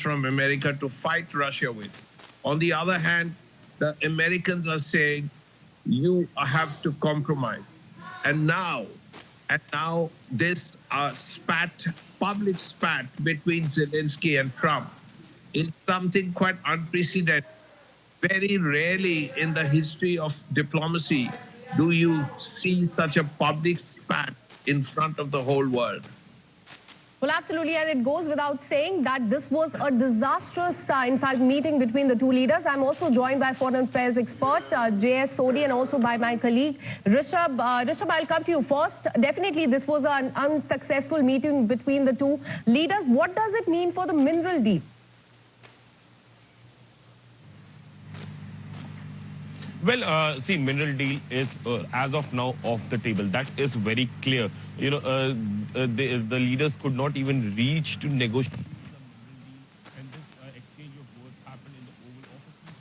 from America to fight Russia with. On the other hand, the Americans are saying, you have to compromise. And now this public spat between Zelensky and Trump is something quite unprecedented. Very rarely in the history of diplomacy do you see such a public spat in front of the whole world. Well, absolutely, and it goes without saying that this was a disastrous, in fact, meeting between the two leaders. I'm also joined by foreign affairs expert J.S. Sodhi and also by my colleague Rishabh. Rishabh, I'll come to you first. Definitely, this was an unsuccessful meeting between the two leaders. What does it mean for the mineral deal? Well, see, mineral deal is, as of now, off the table. That is very clear. You know, the leaders could not even reach to negotiate the mineral deal, and this exchange of words happened in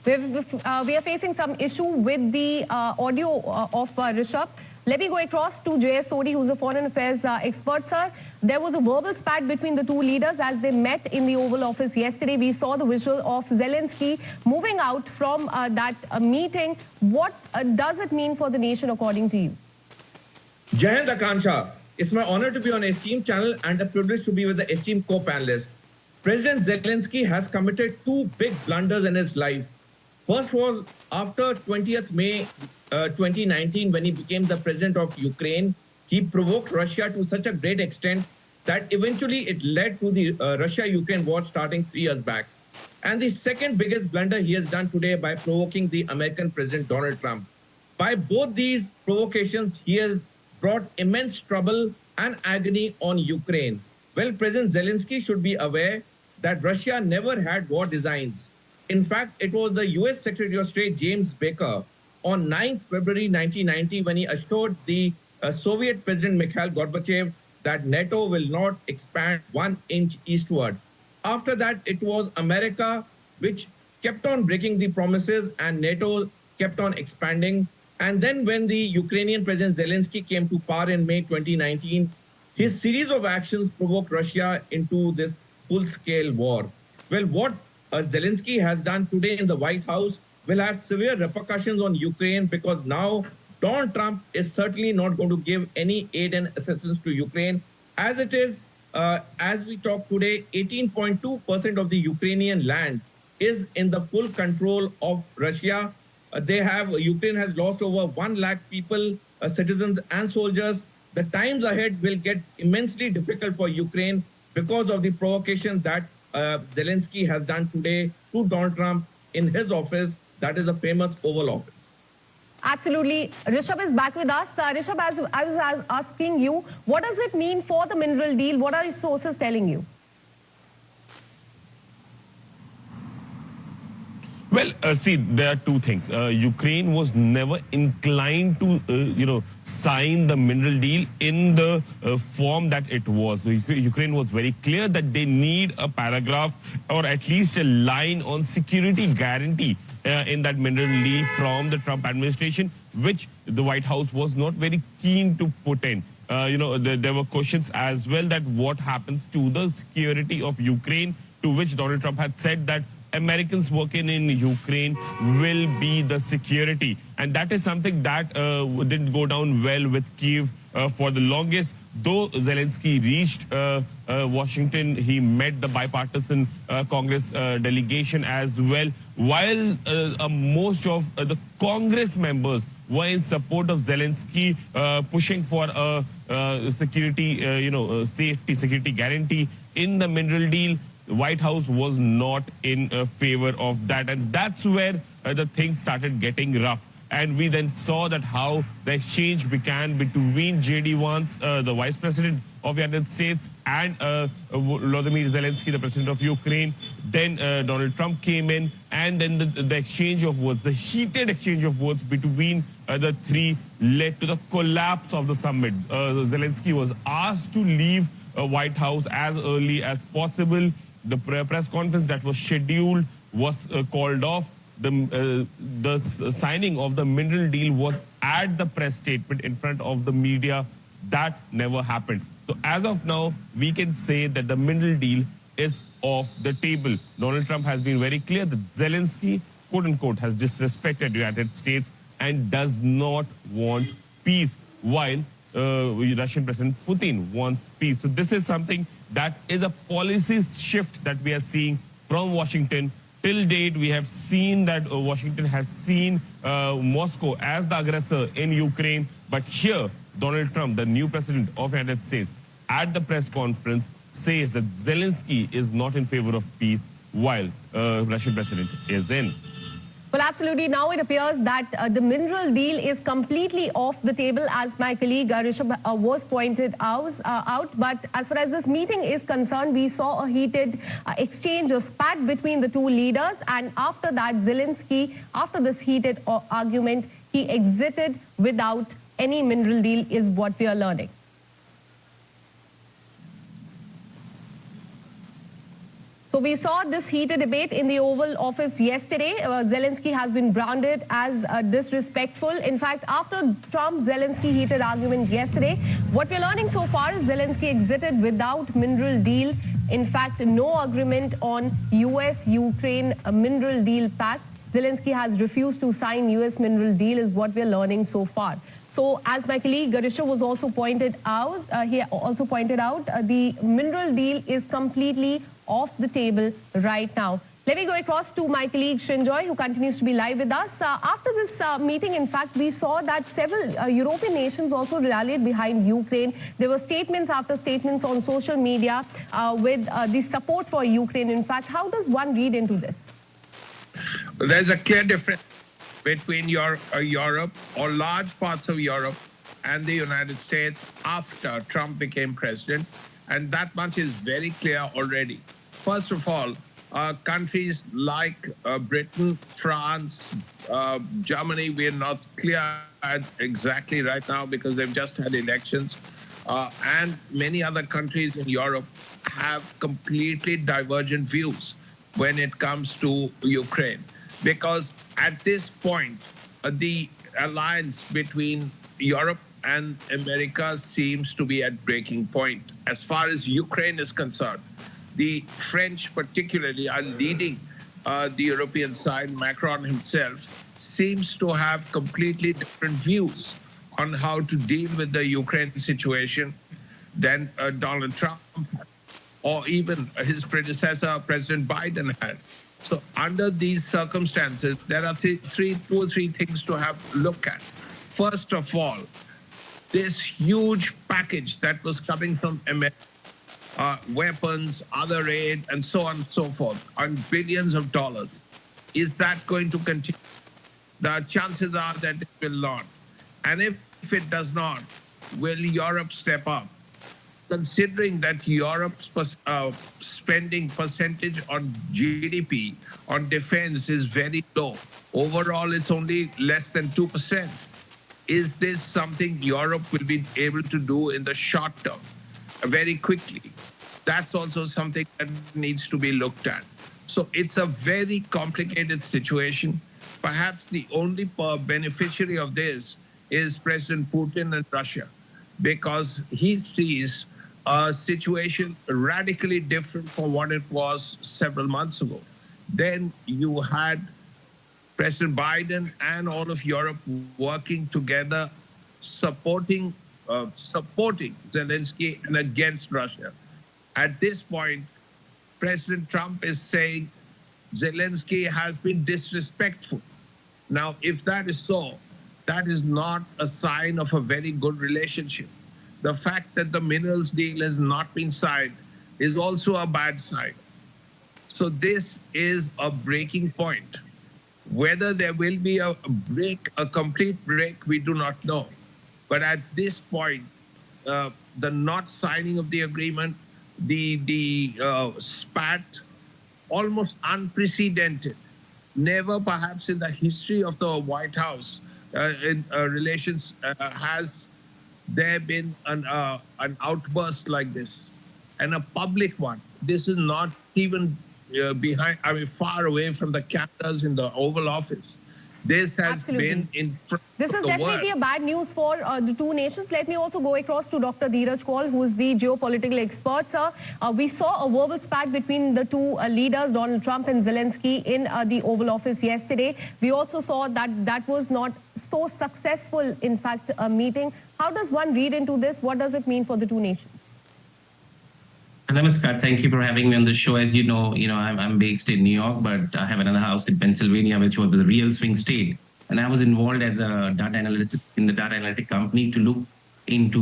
the Oval Office. We are facing some issue with the audio of Rishabh. Let me go across to J.S. Sodhi, who's a foreign affairs expert, sir. There was a verbal spat between the two leaders as they met in the Oval Office yesterday. We saw the visual of Zelensky moving out from that meeting. What does it mean for the nation, according to you? Jai Hind, Akansha. It's my honor to be on esteemed channel and a privilege to be with the esteemed co-panelist. President Zelensky has committed two big blunders in his life. First was after 20th May 2019, when he became the president of Ukraine. He provoked Russia to such a great extent that eventually it led to the Russia-Ukraine war starting 3 years back. And the second biggest blunder he has done today by provoking the American President Donald Trump. By both these provocations, he has brought immense trouble and agony on Ukraine. Well, President Zelensky should be aware that Russia never had war designs. In fact, it was the US Secretary of State James Baker on 9th February 1990 when he assured the Soviet President Mikhail Gorbachev that NATO will not expand 1 inch eastward. After that, it was America which kept on breaking the promises and NATO kept on expanding. And then when the Ukrainian President Zelensky came to power in May 2019, his series of actions provoked Russia into this full-scale war. Well, what Zelensky has done today in the White House will have severe repercussions on Ukraine, because now Donald Trump is certainly not going to give any aid and assistance to Ukraine. As it is, as we talk today, 18.2% of the Ukrainian land is in the full control of Russia. Ukraine has lost over 1 lakh people, citizens and soldiers. The times ahead will get immensely difficult for Ukraine because of the provocation that Zelensky has done today to Donald Trump in his office, that is a famous Oval Office. Absolutely. Rishabh is back with us. Rishabh, as I was asking you, what does it mean for the mineral deal? What are the sources telling you? Well, see, there are two things. Ukraine was never inclined to, sign the mineral deal in the form that it was. Ukraine was very clear that they need a paragraph or at least a line on security guarantee in that mineral deal from the Trump administration, which the White House was not very keen to put in. There were questions as well that what happens to the security of Ukraine, to which Donald Trump had said that Americans working in Ukraine will be the security. And that is something that didn't go down well with Kyiv for the longest. Though Zelensky reached Washington, he met the bipartisan Congress delegation as well. While most of the Congress members were in support of Zelensky pushing for a security, safety security guarantee in the mineral deal, the White House was not in favor of that. And that's where the things started getting rough. And we then saw that how the exchange began between J.D. Vance, the Vice President of the United States, and Volodymyr Zelensky, the President of Ukraine. Then Donald Trump came in, and then the exchange of words, the heated exchange of words between the three led to the collapse of the summit. Zelensky was asked to leave White House as early as possible. The press conference that was scheduled was called off. The signing of the mineral deal was at the press statement in front of the media. That never happened. So as of now, we can say that the mineral deal is off the table. Donald Trump has been very clear that Zelensky, quote unquote, has disrespected the United States and does not want peace, while Russian President Putin wants peace. So this is something that is a policy shift that we are seeing from Washington. Till date, we have seen that Washington has seen Moscow as the aggressor in Ukraine. But here, Donald Trump, the new president of the United States, at the press conference says that Zelensky is not in favor of peace, while Russian president is in. Well, absolutely. Now it appears that the mineral deal is completely off the table, as my colleague Rishabh was pointed out. But as far as this meeting is concerned, we saw a heated exchange, a spat between the two leaders. And after that, Zelensky, after this heated argument, he exited without any mineral deal, is what we are learning. So we saw this heated debate in the Oval Office yesterday. Zelensky has been branded as disrespectful. In fact, after Trump-Zelensky heated argument yesterday, what we're learning so far is Zelensky exited without mineral deal. In fact, no agreement on US-Ukraine mineral deal pact. Zelensky has refused to sign US mineral deal is what we're learning so far. So as my colleague Garisha was also pointed out, the mineral deal is completely off the table right now. Let me go across to my colleague Srinjoy, who continues to be live with us. After this meeting, in fact, we saw that several European nations also rallied behind Ukraine. There were statements after statements on social media with the support for Ukraine. In fact, how does one read into this? There's a clear difference between Europe, or large parts of Europe, and the United States after Trump became president. And that much is very clear already. First of all, countries like Britain, France, Germany, we are not clear exactly right now because they've just had elections. And many other countries in Europe have completely divergent views when it comes to Ukraine. Because at this point, the alliance between Europe and America seems to be at breaking point. As far as Ukraine is concerned, the French particularly are leading the European side. Macron himself seems to have completely different views on how to deal with the Ukraine situation than Donald Trump had, or even his predecessor, President Biden, had. So under these circumstances, there are two or three things to have a look at. First of all, this huge package that was coming from America, weapons, other aid, and so on and so forth, on billions of dollars, is that going to continue? The chances are that it will not. And if it does not, will Europe step up? Considering that Europe's spending percentage on GDP on defense is very low, overall it's only less than 2%. Is this something Europe will be able to do in the short term, very quickly? That's also something that needs to be looked at. So it's a very complicated situation. Perhaps the only beneficiary of this is President Putin and Russia, because he sees a situation radically different from what it was several months ago. Then you had President Biden and all of Europe working together, supporting Zelensky and against Russia. At this point, President Trump is saying Zelensky has been disrespectful. Now, if that is so, that is not a sign of a very good relationship. The fact that the minerals deal has not been signed is also a bad sign. So this is a breaking point. Whether there will be a break, a complete break, we do not know. But at this point, the not signing of the agreement, the spat, almost unprecedented. Never perhaps in the history of the White House in relations has there been an outburst like this, and a public one. This is not even far away from the cameras in the Oval Office. This has Absolutely. been in front This of is the definitely world. a bad news for the two nations. Let me also go across to Dr. Dheeraj Kaul, who is the geopolitical expert. Sir, we saw a verbal spat between the two leaders, Donald Trump and Zelensky, in the Oval Office yesterday. We also saw that that was not so successful, in fact, a meeting. How does one read into this? What does it mean for the two nations? Namaskar. Thank you for having me on the show. As you know, I'm based in New York, but I have another house in Pennsylvania, which was the real swing state. And I was involved as a data analyst in the data analytic company to look into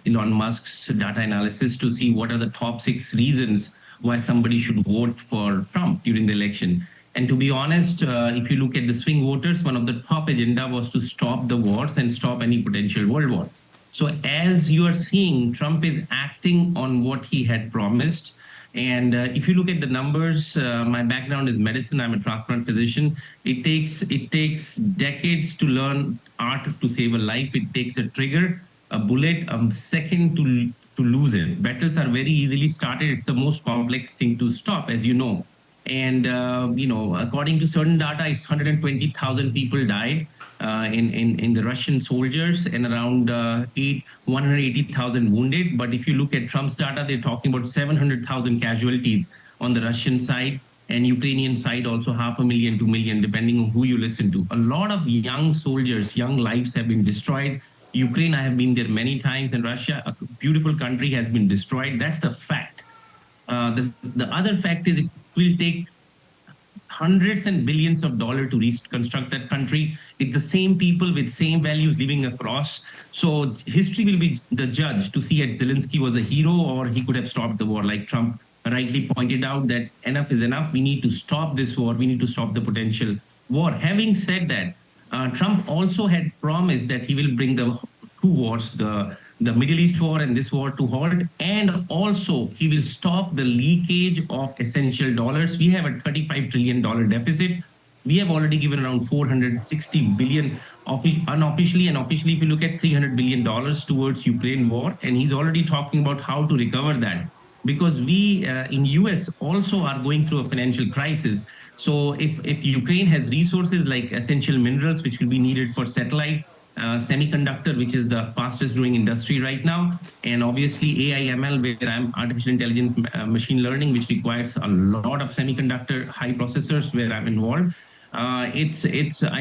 Elon Musk's data analysis to see what are the top 6 reasons why somebody should vote for Trump during the election. And to be honest, if you look at the swing voters, one of the top agenda was to stop the wars and stop any potential world war. So as you are seeing, Trump is acting on what he had promised. And if you look at the numbers, my background is medicine. I'm a transplant physician. It takes decades to learn art to save a life. It takes a trigger, a bullet, a second to lose it. Battles are very easily started. It's the most complex thing to stop, as you know. And according to certain data, it's 120,000 people died in the Russian soldiers and around 180,000 wounded. But if you look at Trump's data, they're talking about 700,000 casualties on the Russian side, and Ukrainian side also 500,000, 2 million, depending on who you listen to. A lot of young soldiers, young lives have been destroyed. Ukraine, I have been there many times, and Russia, a beautiful country, has been destroyed. That's the fact. The other fact is it will take hundreds and billions of dollars to reconstruct that country. It's the same people with same values living across. So history will be the judge to see if Zelensky was a hero or he could have stopped the war. Like Trump rightly pointed out that enough is enough. We need to stop this war. We need to stop the potential war. Having said that, Trump also had promised that he will bring the two wars, the Middle East war and this war, to halt, and also he will stop the leakage of essential dollars. We have a $35 trillion deficit. We have already given around 460 billion unofficially, and officially if you look at $300 billion towards Ukraine war, and he's already talking about how to recover that, because we in US also are going through a financial crisis. So if Ukraine has resources like essential minerals, which will be needed for satellite, semiconductor, which is the fastest growing industry right now, and obviously AI ML, where I'm artificial intelligence, machine learning, which requires a lot of semiconductor high processors, where I'm involved. I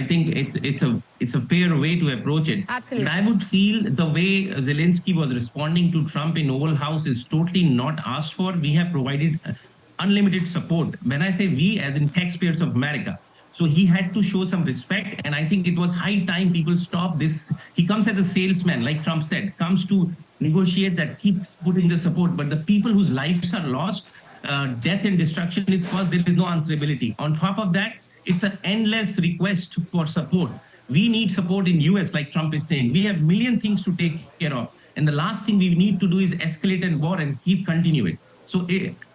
think it's a fair way to approach it. Absolutely. And I would feel the way Zelensky was responding to Trump in Oval House is totally not asked for. We have provided unlimited support. When I say we, as in taxpayers of America. So he had to show some respect, and I think it was high time people stop this. He comes as a salesman, like Trump said, comes to negotiate, that keeps putting the support. But the people whose lives are lost, death and destruction is caused, there is no answerability. On top of that, it's an endless request for support. We need support in US, like Trump is saying. We have a million things to take care of. And the last thing we need to do is escalate and war and keep continuing. So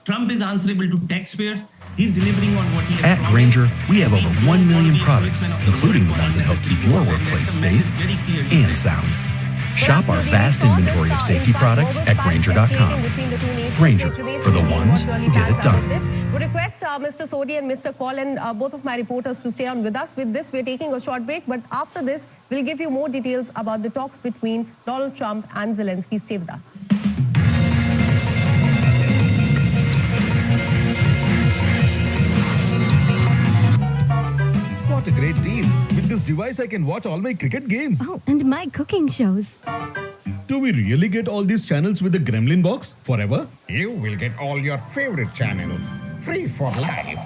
Trump is answerable to taxpayers. He's delivering on what he has At promised. Grainger, we have over 1 million products, including the ones that help keep your workplace safe and sound. Shop our vast inventory of safety products at Grainger.com. Grainger, for the ones who get it done. We request Mr. Sodhi and Mr. Kaul and both of my reporters to stay on with us. With this, we're taking a short break, but after this, we'll give you more details about the talks between Donald Trump and Zelensky. Stay with us. What a great deal. With this device, I can watch all my cricket games. Oh, and my cooking shows. Do we really get all these channels with the Gremlin box forever? You will get all your favorite channels free for life.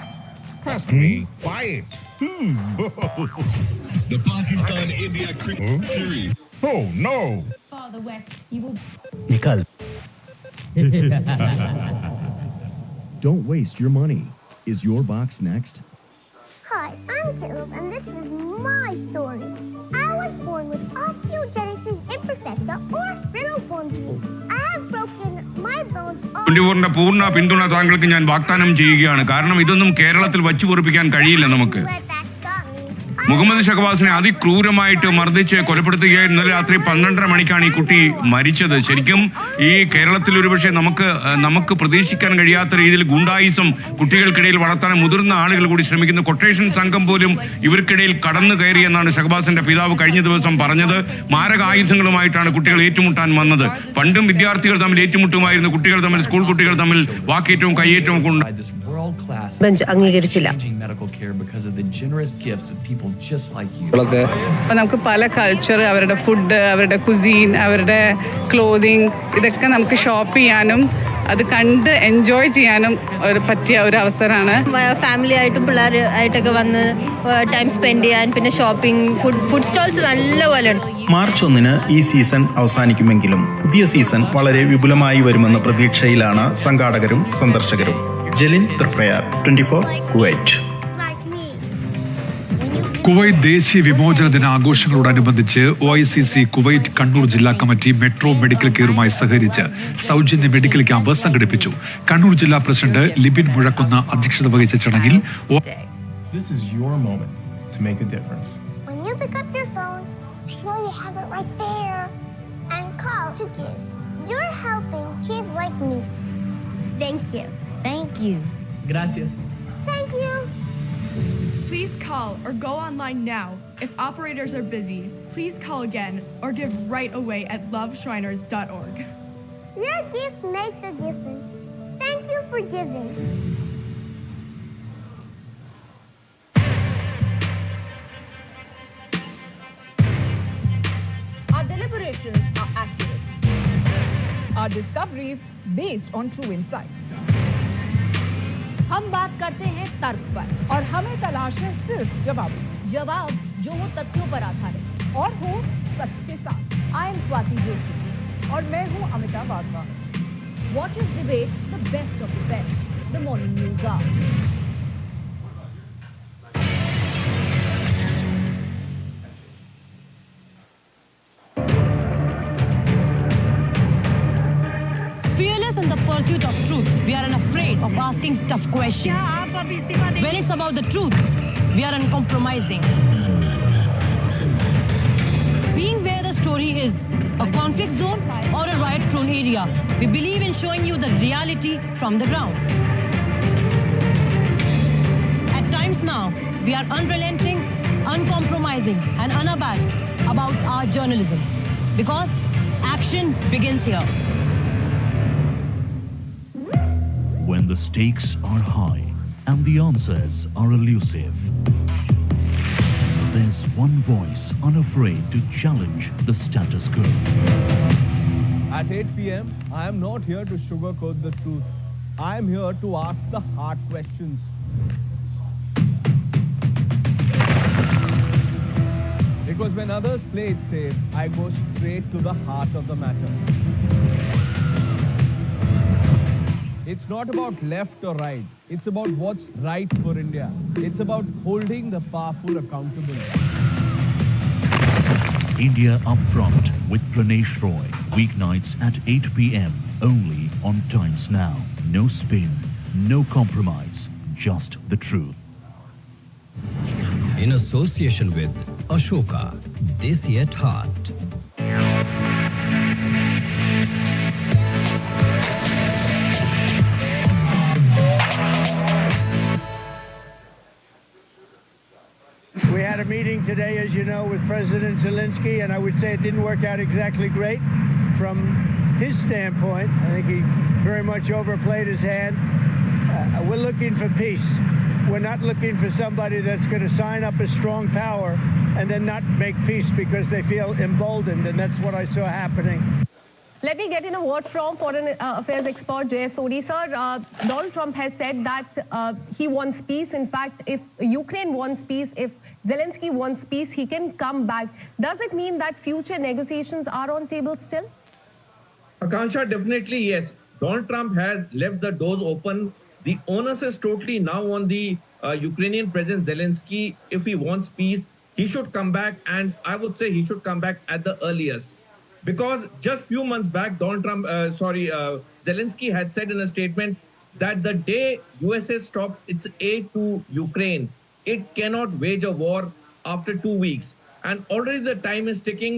Trust me, buy it. The Pakistan-India cricket series. Oh no! Farther west, you will... Nikal. Don't waste your money. Is your box next? Hi, I'm Caleb, and this is my story. I was born with osteogenesis imperfecta or brittle bone disease. I have broken my bones all... 24-ന്റെ പൂർണ്ണ പിന്തുണ താങ്കൾക്ക് ഞാൻ വാഗ്ദാനം ചെയ്യുകയാണ് കാരണം ഇതൊന്നും കേരളത്തിൽ വച്ചു പൊറിപ്പിക്കാൻ കഴിയില്ല നമുക്ക്. Let that stop me. I Muhammad ഷഹബാസിനെ അതിക്രൂരമായിട്ട് മർദ്ദിച്ച് കൊലപ്പെടുത്തുകയായിരുന്നു. ഇന്നലെ രാത്രി 12:30 മണിക്കാണ് ഈ കുട്ടി മരിച്ചത്. ശരിക്കും ഈ കേരളത്തിൽ ഒരുപക്ഷെ നമുക്ക് പ്രതീക്ഷിക്കാൻ കഴിയാത്ത രീതിയിൽ ഗുണ്ടായിസം കുട്ടികൾക്കിടയിൽ വളർത്താൻ മുതിർന്ന ആളുകൾ കൂടി ശ്രമിക്കുന്നു. കൊട്ടേഷൻ സംഘം പോലും ഇവർക്കിടയിൽ കടന്നു കയറിയെന്നാണ് ഷഹബാസിന്റെ പിതാവ് കഴിഞ്ഞ ദിവസം പറഞ്ഞത്. മാരകായുധങ്ങളുമായിട്ടാണ് കുട്ടികൾ ഏറ്റുമുട്ടാൻ വന്നത്. പണ്ടും വിദ്യാർത്ഥികൾ തമ്മിൽ ഏറ്റുമുട്ടുമായിരുന്നു. കുട്ടികൾ തമ്മിൽ, സ്കൂൾ കുട്ടികൾ തമ്മിൽ വാക്കേറ്റവും കയ്യേറ്റവും ഒക്കെ ഉണ്ട്. ബെഞ്ച് അംഗീകരിച്ചില്ല. നമുക്ക് പല കൾച്ചർ, അവരുടെ ഫുഡ്, അവരുടെ കുസീൻ, അവരുടെ ക്ലോതിങ്, ഇതൊക്കെ നമുക്ക് ഷോപ്പ് ചെയ്യാനും അത് കണ്ട് എൻജോയ് ചെയ്യാനും പറ്റിയ ഒരു അവസരമാണ്. ഫാമിലി ആയിട്ടും പിള്ളേരായിട്ടൊക്കെ വന്ന് ടൈം സ്പെൻഡ് ചെയ്യാൻ, പിന്നെ ഷോപ്പിംഗ്, ഫുഡ് സ്റ്റോൾസ് നല്ലപോലെ ഉണ്ട്. മാർച്ച് 1 ഈ സീസൺ അവസാനിക്കുമെങ്കിലും പുതിയ സീസൺ വളരെ വിപുലമായി വരുമെന്ന പ്രതീക്ഷയിലാണ് സംഘാടകരും സന്ദർശകരും. ജലിൻ തൃപ്രയാർ, 24 കുവൈറ്റ്. കുവൈറ്റ് ദേശീയ വിമോചന ദിന ആഘോഷങ്ങളോടനുബന്ധിച്ച് OICC കുവൈറ്റ് കണ്ണൂർ ജില്ലാ കമ്മിറ്റി മെട്രോ മെഡിക്കൽ കെയറുമായി സഹകരിച്ച് സൗജന്യ മെഡിക്കൽ ക്യാമ്പ് സംഘടിപ്പിച്ചു. കണ്ണൂർ ജില്ലാ പ്രസിഡന്റ് ലിബിൻ മുഴക്കുന്ന അധ്യക്ഷത വഹിച്ച ചടങ്ങിൽ This is your moment to make a difference. When you pick up your phone, I know you have it right there, and call to give. You're helping kids like me. Thank you. Thank you. Gracias. Thank you. Please call or go online now. If operators are busy, please call again or give right away at loveshriners.org. Your gift makes a difference. Thank you for giving. Our deliberations are accurate. Our discoveries based on true insights. हम बात करते हैं तर्क पर और हमें तलाश है सिर्फ जवाब जो हो तथ्यों पर आधारित और हो सच के साथ। आई एम स्वाति जोशी और मैं हूं अमिता वाधवा। वॉच इस debate the best of the best, the morning news hour. Fearless in the pursuit of truth, we are unafraid of asking tough questions. When it's about the truth, we are uncompromising. Being where the story is a conflict zone or a riot-prone area, we believe in showing you the reality from the ground. At times now, we are unrelenting, uncompromising, and unabashed about our journalism, because action begins here. When the stakes are high and the answers are elusive, there's one voice unafraid to challenge the status quo. At 8 p.m., I am not here to sugarcoat the truth. I am here to ask the hard questions. Because when others play it safe, I go straight to the heart of the matter. It's not about left or right. It's about what's right for India. It's about holding the powerful accountable. India Upfront with Pranesh Roy. Weeknights at 8 p.m. only on Times Now. No spin, no compromise, just the truth. In association with Ashoka, Desi at Heart. We had a meeting today, as you know, with President Zelenskyy, and I would say it didn't work out exactly great from his standpoint. I think he very much overplayed his hand. We're looking for peace. We're not looking for somebody that's going to sign up as strong power and then not make peace because they feel emboldened, and that's what I saw happening. Let me get in a word from Foreign Affairs expert Jay Sodhi. Sir, Donald Trump has said that he wants peace. In fact, if Ukraine wants peace, if Zelenskyy wants peace, he can come back. Does it mean that future negotiations are on table still? Akansha, definitely yes. Donald Trump has left the doors open. The onus is totally now on the Ukrainian President Zelenskyy. If he wants peace, he should come back, and I would say he should come back at the earliest. Because just few months back, Zelenskyy had said in a statement that the day USA stops its aid to Ukraine, it cannot wage a war after 2 weeks. And already the time is ticking.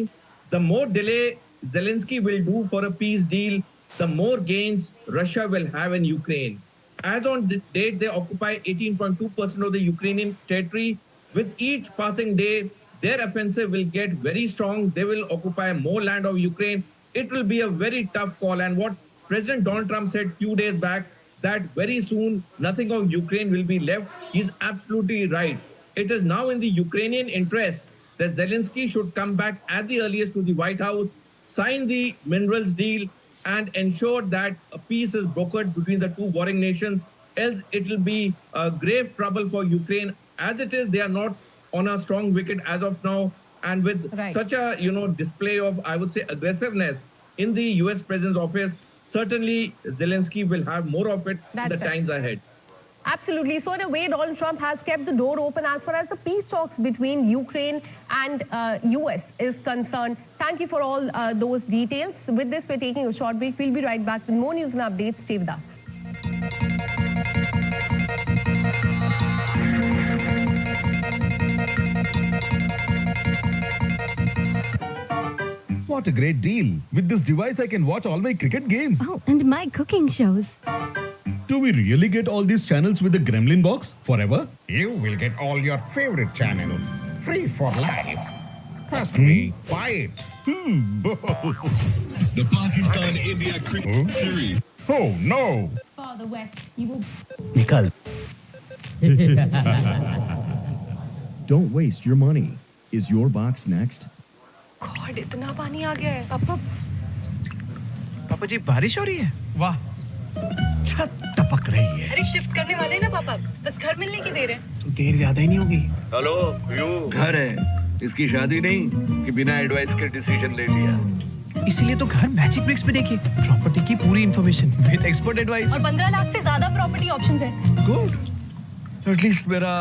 The more delay Zelensky will do for a peace deal, the more gains Russia will have in Ukraine. As on the date, they occupy 18.2% of the Ukrainian territory. With each passing day, their offensive will get very strong. They will occupy more land of Ukraine. It will be a very tough call. And what President Donald Trump said a few days back, that very soon nothing of Ukraine will be left, he's absolutely right. It is now in the Ukrainian interest that Zelensky should come back at the earliest to the White House, sign the minerals deal, and ensure that a peace is brokered between the two warring nations. Else it will be a grave trouble for Ukraine. As it is, they are not on a strong wicket as of now. And with such a display of, I would say, aggressiveness in the US President's office, certainly Zelensky will have more of it in the times ahead. Absolutely. So in a way, Donald Trump has kept the door open as far as the peace talks between Ukraine and US is concerned. Thank you for all those details. With this, we're taking a short break. We'll be right back with more news and updates. Stay with us. What a great deal. With this device, I can watch all my cricket games. Oh, and my cooking shows. Do we really get all these channels with the Gremlin box forever? You will get all your favorite channels free for life. Trust me, buy it. The Pakistan-India cricket series. Oh no! For the West, you will... Nikal. Don't waste your money. Is your box next? God, इतना पानी आ गया है। पापा जी बारिश हो रही है? वाह। छत टपक रही है। अरे शिफ्ट करने वाले हैं ना पापा, बस घर मिलने की देर है। तो देर ज्यादा ही नहीं होगी। हेलो, यू घर है। इसकी शादी नहीं कि बिना एडवाइस के डिसीजन ले लिया। इसीलिए तो घर मैजिक ब्रिक्स पे देखिए। प्रॉपर्टी की पूरी इंफॉर्मेशन विद एक्सपर्ट एडवाइस। और 15 लाख से ज्यादा प्रॉपर्टी ऑप्शंस हैं। गुड। एटलीस्ट मेरा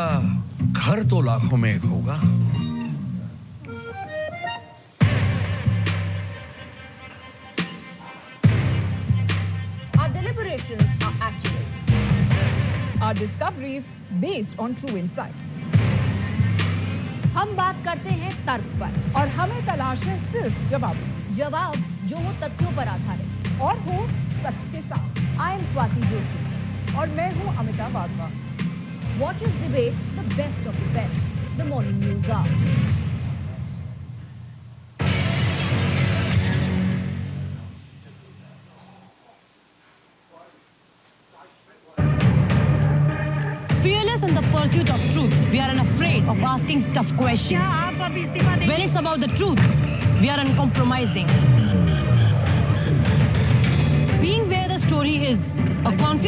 घर तो लाखों में एक होगा। Our deliberations are accurate. Our discoveries based on true insights. हम बात करते हैं तर्क पर और हमें तलाश है सिर्फ जवाब जो हो तथ्यों पर आधारित और हो सच के साथ। I am स्वाति जोशी और मैं हूं Amita Wadhwa. Watch us debate the best of the best. The morning news hour. Fearless in the pursuit of truth, we are unafraid of asking tough questions. When it's about the truth, we are uncompromising. Being where the story is, a conflict